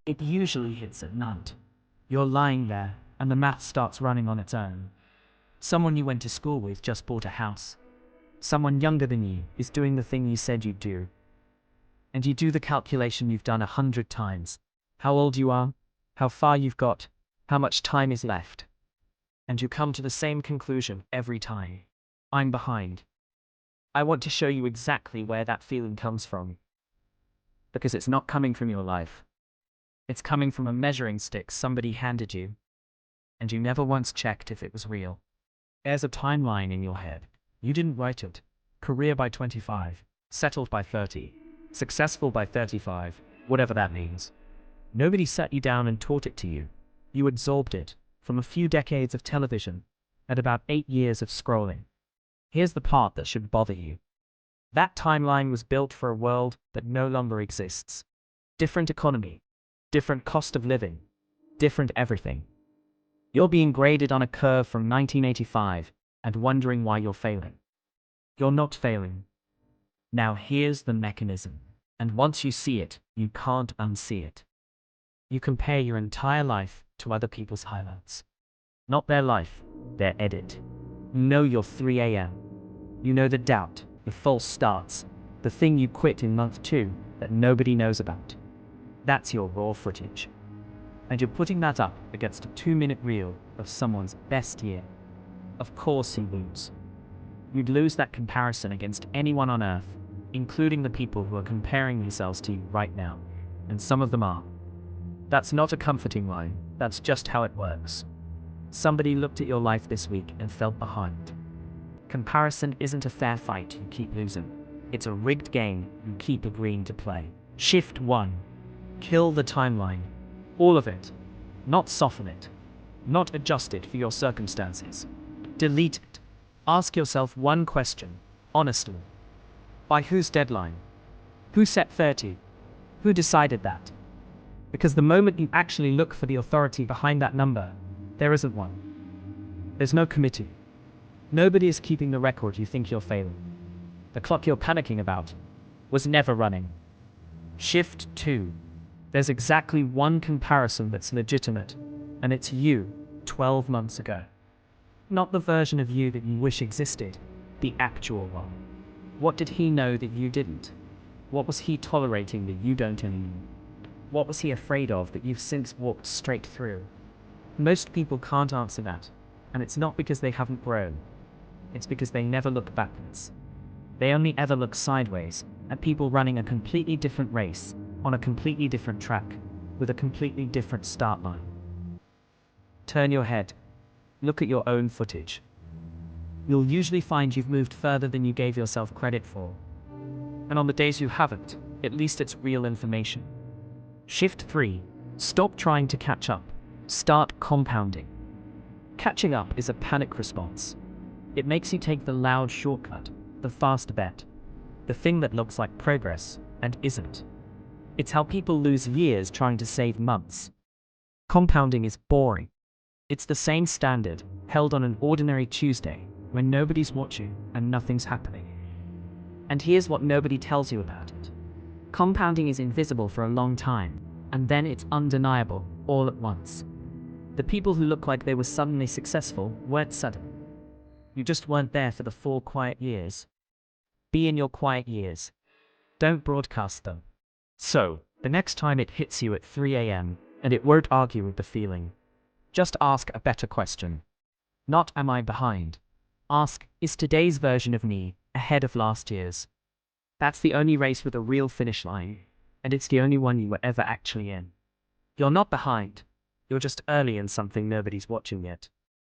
It usually hits at night. You're lying there, and the math starts running on its own. Someone you went to school with just bought a house. Someone younger than you is doing the thing you said you'd do. And you do the calculation you've done 100 times. How old you are, how far you've got, how much time is left. And you come to the same conclusion every time. I'm behind. I want to show you exactly where that feeling comes from. Because it's not coming from your life. It's coming from a measuring stick somebody handed you, and you never once checked if it was real. There's a timeline in your head. You didn't write it. Career by 25, settled by 30, successful by 35, whatever that means. Nobody sat you down and taught it to you. You absorbed it from a few decades of television and about 8 years of scrolling. Here's the part that should bother you. That timeline was built for a world that no longer exists. Different economy, different cost of living, different everything. You're being graded on a curve from 1985 and wondering why you're failing. You're not failing. Now here's the mechanism. And once you see it, you can't unsee it. You compare your entire life to other people's highlights. Not their life, their edit. You know your 3 a.m. You know the doubt, the false starts, the thing you quit in month 2 that nobody knows about. That's your raw footage. And you're putting that up against a 2-minute reel of someone's best year. Of course you lose. You'd lose that comparison against anyone on earth, including the people who are comparing themselves to you right now. And some of them are. That's not a comforting line, that's just how it works. Somebody looked at your life this week and felt behind. Comparison isn't a fair fight you keep losing. It's a rigged game you keep agreeing to play. Shift 1. Kill the timeline. All of it. Not soften it. Not adjust it for your circumstances. Delete it. Ask yourself one question, honestly. By whose deadline? Who set 30? Who decided that? Because the moment you actually look for the authority behind that number, there isn't one. There's no committee. Nobody is keeping the record you think you're failing. The clock you're panicking about was never running. Shift 2. There's exactly one comparison that's legitimate, and it's you 12 months ago. Not the version of you that you wish existed, the actual one. What did he know that you didn't? What was he tolerating that you don't anymore? What was he afraid of that you've since walked straight through? Most people can't answer that, and it's not because they haven't grown. It's because they never look backwards. They only ever look sideways at people running a completely different race, on a completely different track, with a completely different start line. Turn your head. Look at your own footage. You'll usually find you've moved further than you gave yourself credit for. And on the days you haven't, at least it's real information. Shift 3. Stop trying to catch up. Start compounding. Catching up is a panic response. It makes you take the loud shortcut, the fast bet, the thing that looks like progress and isn't. It's how people lose years trying to save months. Compounding is boring. It's the same standard held on an ordinary Tuesday when nobody's watching and nothing's happening. And here's what nobody tells you about it. Compounding is invisible for a long time, and then it's undeniable all at once. The people who look like they were suddenly successful weren't sudden. You just weren't there for the 4 quiet years. Be in your quiet years. Don't broadcast them. So, the next time it hits you at 3 a.m., and it won't argue with the feeling, just ask a better question. Not am I behind? Ask, is today's version of me ahead of last year's? That's the only race with a real finish line, and it's the only one you were ever actually in. You're not behind. You're just early in something nobody's watching yet.